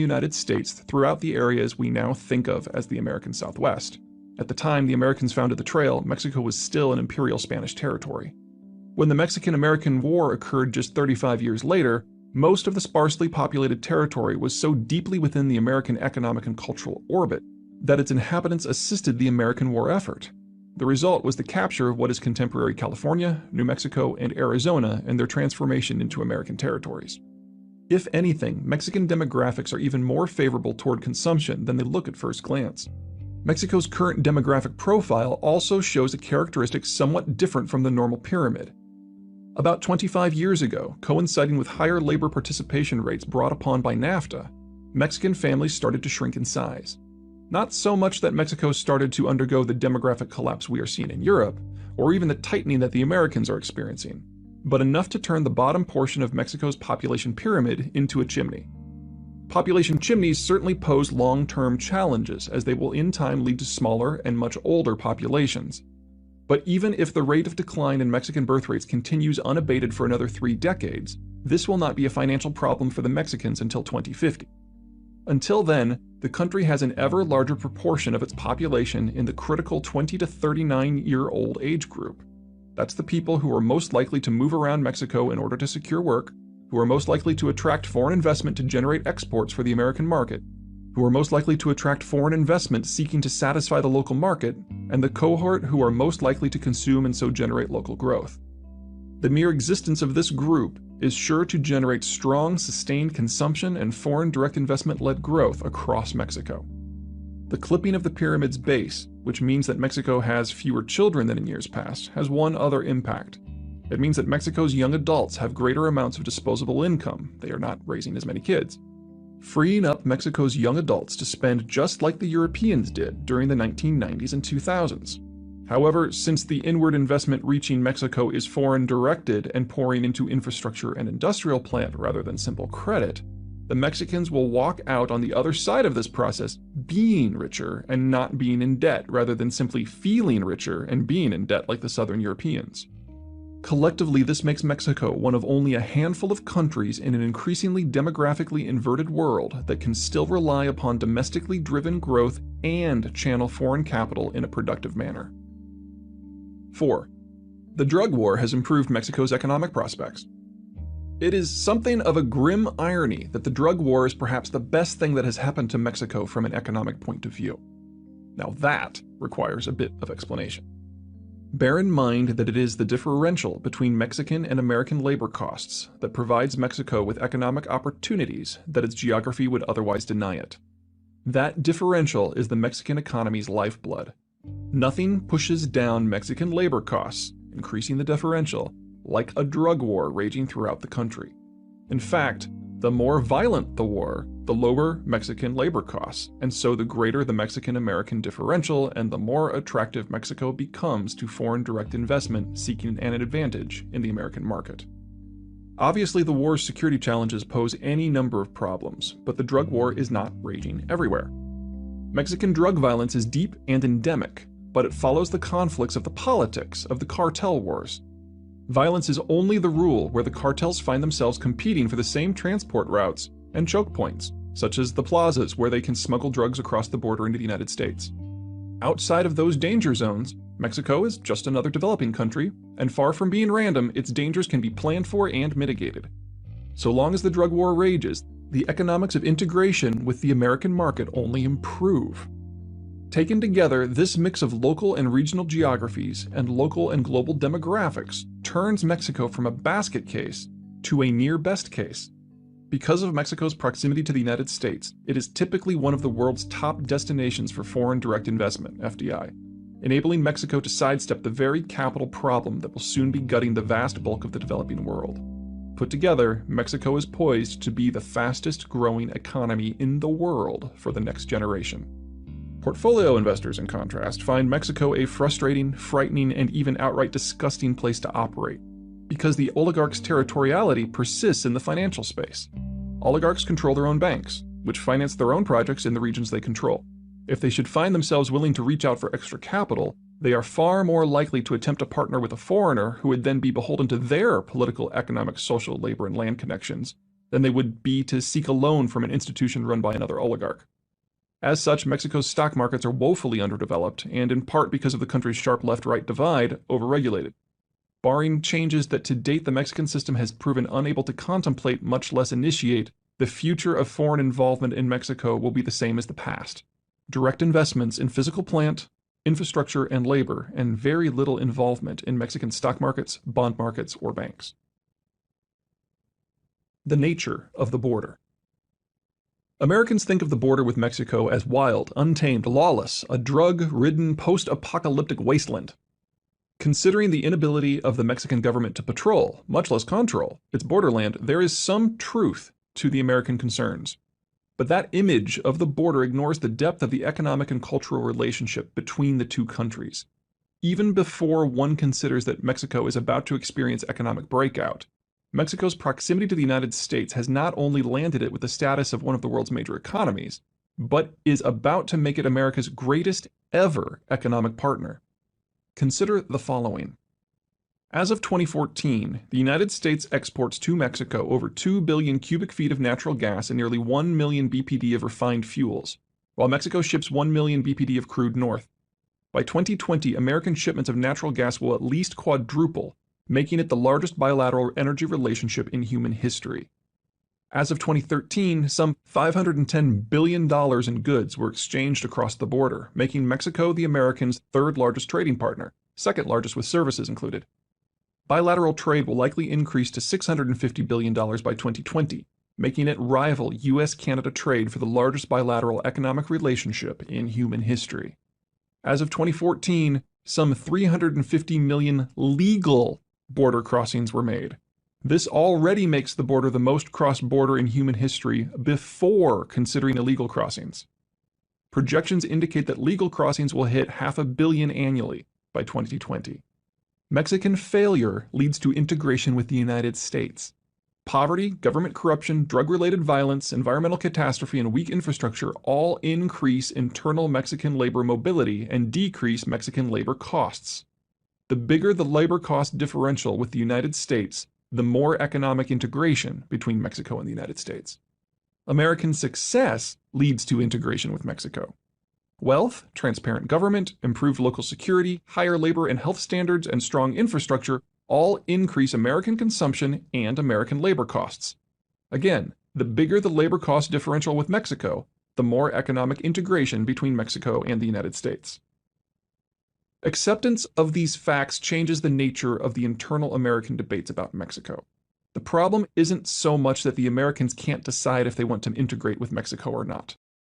United States throughout the areas we now think of as the American Southwest. At the time the Americans founded the trail, Mexico was still an imperial Spanish territory. When the Mexican-American War occurred just 35 years later, most of the sparsely populated territory was so deeply within the American economic and cultural orbit that its inhabitants assisted the American war effort. The result was the capture of what is contemporary California, New Mexico, and Arizona and their transformation into American territories. If anything, Mexican demographics are even more favorable toward consumption than they look at first glance. Mexico's current demographic profile also shows a characteristic somewhat different from the normal pyramid. About 25 years ago, coinciding with higher labor participation rates brought upon by NAFTA, Mexican families started to shrink in size. Not so much that Mexico started to undergo the demographic collapse we are seeing in Europe, or even the tightening that the Americans are experiencing, but enough to turn the bottom portion of Mexico's population pyramid into a chimney. Population chimneys certainly pose long-term challenges, as they will in time lead to smaller and much older populations. But even if the rate of decline in Mexican birth rates continues unabated for another 3 decades, this will not be a financial problem for the Mexicans until 2050. Until then, the country has an ever larger proportion of its population in the critical 20 to 39-year-old age group. That's the people who are most likely to move around Mexico in order to secure work, who are most likely to attract foreign investment to generate exports for the American market, who are most likely to attract foreign investment seeking to satisfy the local market, and the cohort who are most likely to consume and so generate local growth. The mere existence of this group is sure to generate strong, sustained consumption and foreign direct investment-led growth across Mexico. The clipping of the pyramid's base, which means that Mexico has fewer children than in years past, has one other impact. It means that Mexico's young adults have greater amounts of disposable income. They are not raising as many kids, freeing up Mexico's young adults to spend just like the Europeans did during the 1990s and 2000s. However, since the inward investment reaching Mexico is foreign-directed and pouring into infrastructure and industrial plant rather than simple credit, the Mexicans will walk out on the other side of this process being richer and not being in debt, rather than simply feeling richer and being in debt like the Southern Europeans. Collectively, this makes Mexico one of only a handful of countries in an increasingly demographically inverted world that can still rely upon domestically driven growth and channel foreign capital in a productive manner. 4. The drug war has improved Mexico's economic prospects. It is something of a grim irony that the drug war is perhaps the best thing that has happened to Mexico from an economic point of view. Now that requires a bit of explanation. Bear in mind that it is the differential between Mexican and American labor costs that provides Mexico with economic opportunities that its geography would otherwise deny it. That differential is the Mexican economy's lifeblood. Nothing pushes down Mexican labor costs, increasing the differential, like a drug war raging throughout the country. In fact, the more violent the war, the lower Mexican labor costs, and so the greater the Mexican-American differential and the more attractive Mexico becomes to foreign direct investment seeking an advantage in the American market. Obviously, the war's security challenges pose any number of problems, but the drug war is not raging everywhere. Mexican drug violence is deep and endemic, but it follows the conflicts of the politics of the cartel wars. Violence is only the rule where the cartels find themselves competing for the same transport routes and choke points, such as the plazas where they can smuggle drugs across the border into the United States. Outside of those danger zones, Mexico is just another developing country, and far from being random, its dangers can be planned for and mitigated. So long as the drug war rages, the economics of integration with the American market only improve. Taken together, this mix of local and regional geographies and local and global demographics turns Mexico from a basket case to a near best case. Because of Mexico's proximity to the United States, it is typically one of the world's top destinations for foreign direct investment, FDI, enabling Mexico to sidestep the very capital problem that will soon be gutting the vast bulk of the developing world. Put together, Mexico is poised to be the fastest growing economy in the world for the next generation. Portfolio investors, in contrast, find Mexico a frustrating, frightening, and even outright disgusting place to operate, because the oligarchs' territoriality persists in the financial space. Oligarchs control their own banks, which finance their own projects in the regions they control. If they should find themselves willing to reach out for extra capital, they are far more likely to attempt to partner with a foreigner who would then be beholden to their political, economic, social, labor, and land connections, than they would be to seek a loan from an institution run by another oligarch. As such, Mexico's stock markets are woefully underdeveloped, and in part because of the country's sharp left-right divide, overregulated. Barring changes that to date the Mexican system has proven unable to contemplate, much less initiate, the future of foreign involvement in Mexico will be the same as the past. Direct investments in physical plant, infrastructure, and labor, and very little involvement in Mexican stock markets, bond markets, or banks. The nature of the border. Americans think of the border with Mexico as wild, untamed, lawless, a drug-ridden, post-apocalyptic wasteland. Considering the inability of the Mexican government to patrol, much less control, its borderland, there is some truth to the American concerns. But that image of the border ignores the depth of the economic and cultural relationship between the two countries. Even before one considers that Mexico is about to experience economic breakout, Mexico's proximity to the United States has not only landed it with the status of one of the world's major economies, but is about to make it America's greatest ever economic partner. Consider the following. As of 2014, the United States exports to Mexico over 2 billion cubic feet of natural gas and nearly 1 million BPD of refined fuels, while Mexico ships 1 million BPD of crude north. By 2020, American shipments of natural gas will at least quadruple, making it the largest bilateral energy relationship in human history. As of 2013, some $510 billion in goods were exchanged across the border, making Mexico the Americans' third largest trading partner, second largest with services included. Bilateral trade will likely increase to $650 billion by 2020, making it rival US-Canada trade for the largest bilateral economic relationship in human history. As of 2014, some 350 million legal border crossings were made. This already makes the border the most crossed border in human history before considering illegal crossings. Projections indicate that legal crossings will hit 500 million annually by 2020. Mexican failure leads to integration with the United States. Poverty, government corruption, drug-related violence, environmental catastrophe, and weak infrastructure all increase internal Mexican labor mobility and decrease Mexican labor costs. The bigger the labor cost differential with the United States, the more economic integration between Mexico and the United States. American success leads to integration with Mexico. Wealth, transparent government, improved local security, higher labor and health standards, and strong infrastructure all increase American consumption and American labor costs. Again, the bigger the labor cost differential with Mexico, the more economic integration between Mexico and the United States. Acceptance of these facts changes the nature of the internal American debates about Mexico. The problem isn't so much that the Americans can't decide if they want to integrate with Mexico or not.